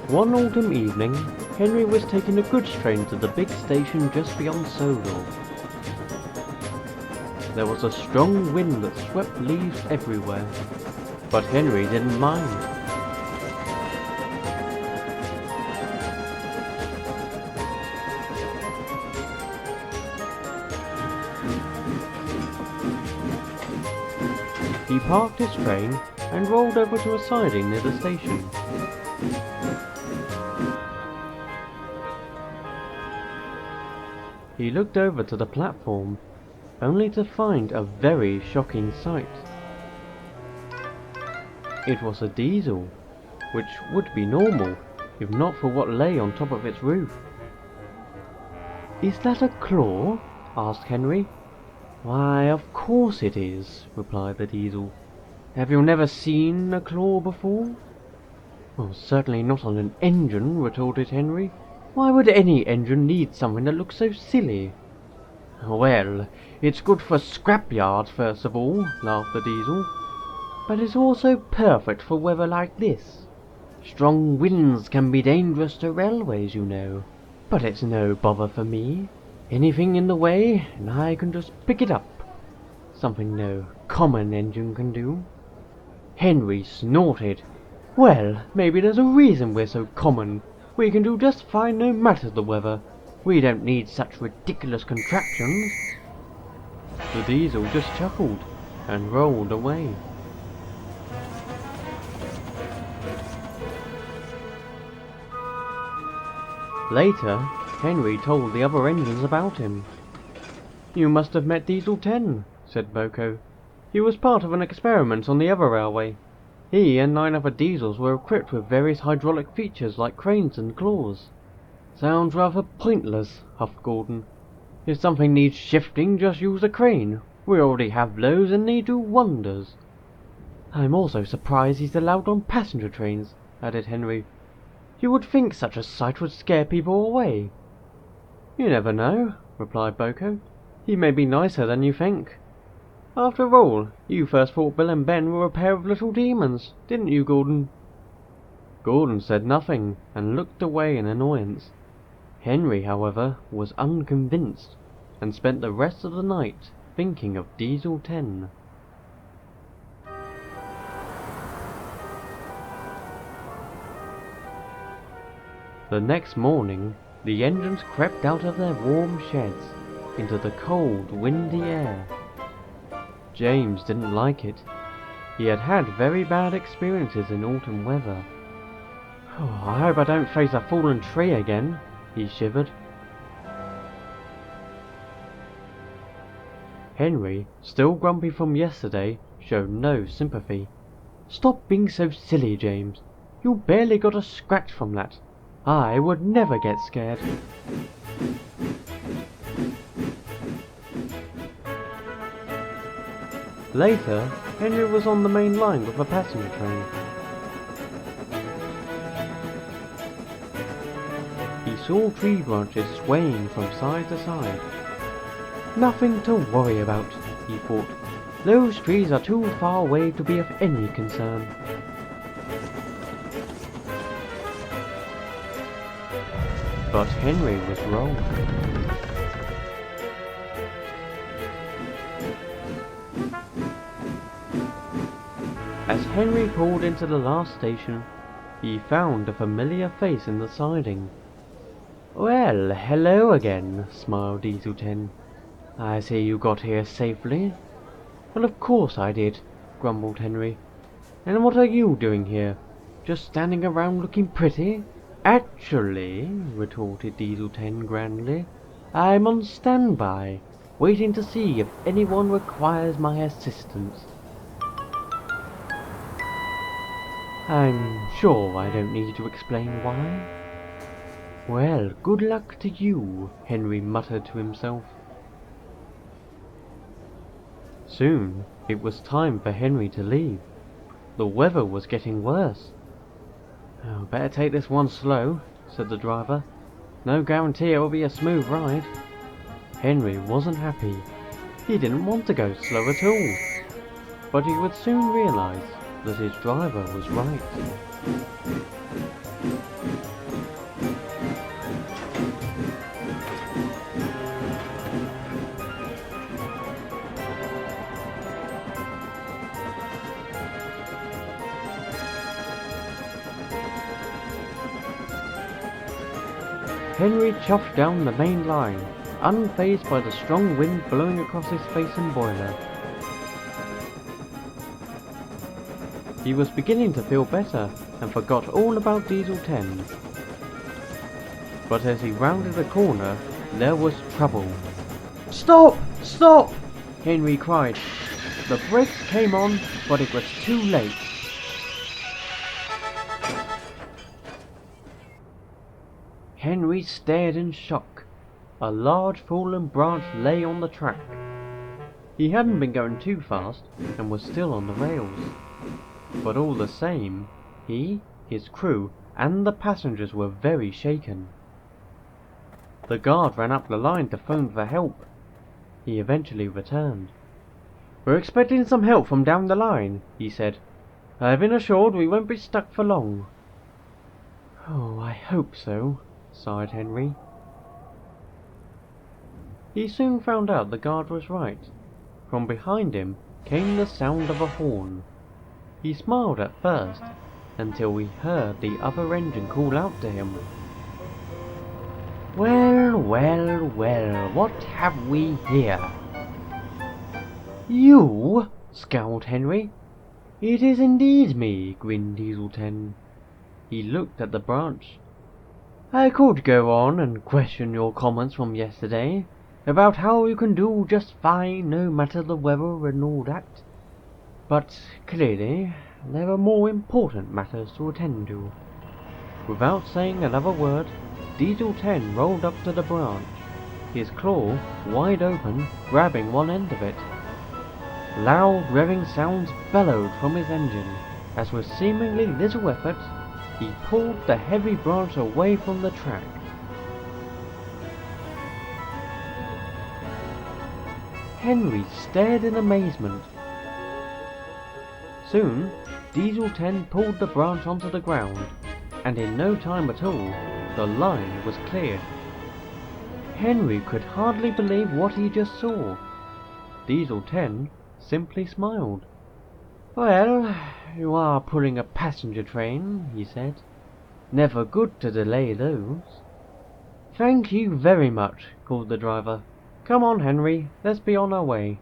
One autumn evening, Henry was taking a goods train to the big station just beyond Sodor. There was a strong wind that swept leaves everywhere, but Henry didn't mind. He parked his train and rolled over to a siding near the station. He looked over to the platform, only to find a very shocking sight. It was a diesel, which would be normal if not for what lay on top of its roof. "Is that a claw?" asked Henry. "Why, of course it is," replied the diesel. "Have you never seen a claw before?" "Well, certainly not on an engine," retorted Henry. "Why would any engine need something that looks so silly?" "Well, it's good for scrap yards first of all," laughed the diesel. "But it's also perfect for weather like this. Strong winds can be dangerous to railways, you know. But it's no bother for me. Anything in the way, and I can just pick it up. Something no common engine can do." Henry snorted. "Well, maybe there's a reason we're so common. We can do just fine no matter the weather. We don't need such ridiculous contraptions." The diesel just chuckled and rolled away. Later, Henry told the other engines about him. "You must have met Diesel 10, said Boko. "He was part of an experiment on the other railway. He and 9 other diesels were equipped with various hydraulic features like cranes and claws." "Sounds rather pointless," huffed Gordon. "If something needs shifting, just use a crane. We already have those and they do wonders." "I'm also surprised he's allowed on passenger trains," added Henry. "You would think such a sight would scare people away." "You never know," replied Boko. "He may be nicer than you think. After all, you first thought Bill and Ben were a pair of little demons, didn't you, Gordon?" Gordon said nothing and looked away in annoyance. Henry, however, was unconvinced, and spent the rest of the night thinking of Diesel 10. The next morning, the engines crept out of their warm sheds into the cold, windy air. James didn't like it. He had had very bad experiences in autumn weather. "Oh, I hope I don't face a fallen tree again," he shivered. Henry, still grumpy from yesterday, showed no sympathy. "Stop being so silly, James. You barely got a scratch from that. I would never get scared." Later, Henry was on the main line with a passenger train. He saw tree branches swaying from side to side. "Nothing to worry about," he thought. "Those trees are too far away to be of any concern." But Henry was wrong. As Henry pulled into the last station, he found a familiar face in the siding. "Well, hello again," smiled Diesel 10. "I see you got here safely." "Well, of course I did," grumbled Henry. "And what are you doing here? Just standing around looking pretty?" "Actually," retorted Diesel 10 grandly, "I'm on standby, waiting to see if anyone requires my assistance." "I'm sure I don't need to explain why." "Well, good luck to you," Henry muttered to himself. Soon it was time for Henry to leave. The weather was getting worse. "Oh, better take this one slow," said the driver. "No guarantee it will be a smooth ride." Henry wasn't happy. He didn't want to go slow at all. But he would soon realise that his driver was right. Henry chuffed down the main line, unfazed by the strong wind blowing across his face and boiler. He was beginning to feel better and forgot all about Diesel 10. But as he rounded a corner, there was trouble. "Stop! Stop!" Henry cried. The brakes came on, but it was too late. Henry stared in shock. A large fallen branch lay on the track. He hadn't been going too fast and was still on the rails. But all the same, he, his crew, and the passengers were very shaken. The guard ran up the line to phone for help. He eventually returned. "We're expecting some help from down the line," he said. "I've been assured we won't be stuck for long." "Oh, I hope so," sighed Henry. He soon found out the guard was right. From behind him came the sound of a horn. He smiled at first, until he heard the other engine call out to him. "Well, well, well, what have we here?" "You?" scowled Henry. "It is indeed me," grinned Diesel 10. He looked at the branch. "I could go on and question your comments from yesterday, about how you can do just fine no matter the weather and all that. But clearly there are more important matters to attend to." Without saying another word, Diesel 10 rolled up to the branch, his claw wide open, grabbing one end of it. Loud revving sounds bellowed from his engine, as with seemingly little effort, he pulled the heavy branch away from the track. Henry stared in amazement. Soon, Diesel 10 pulled the branch onto the ground, and in no time at all, the line was cleared. Henry could hardly believe what he just saw. Diesel 10 simply smiled. "Well, you are pulling a passenger train," he said. "Never good to delay those." "Thank you very much," called the driver. "Come on, Henry, let's be on our way."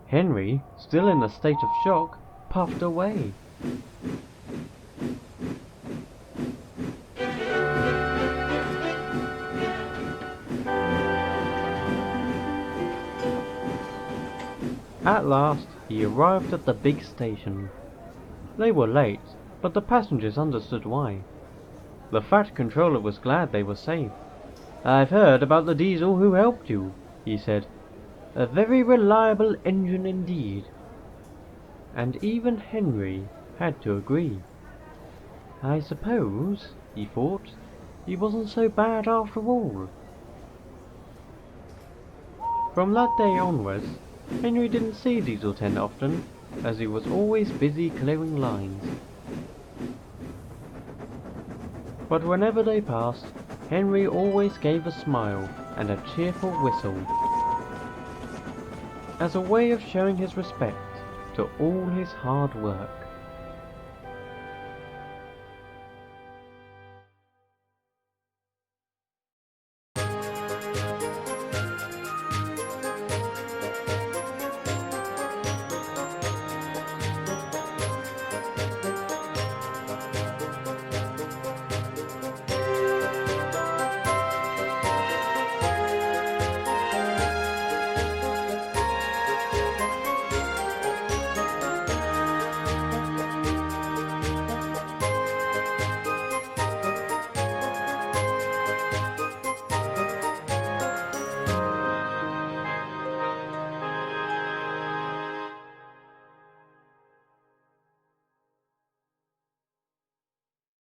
Henry, still in a state of shock, puffed away. At last, he arrived at the big station. They were late, but the passengers understood why. The Fat Controller was glad they were safe. "I've heard about the Diesel who helped you," he said. "A very reliable engine indeed." And even Henry had to agree. I suppose, he thought, he wasn't so bad after all. From that day onwards, Henry didn't see Diesel 10 often, as he was always busy clearing lines. But whenever they passed, Henry always gave a smile and a cheerful whistle, as a way of showing his respect to all his hard work.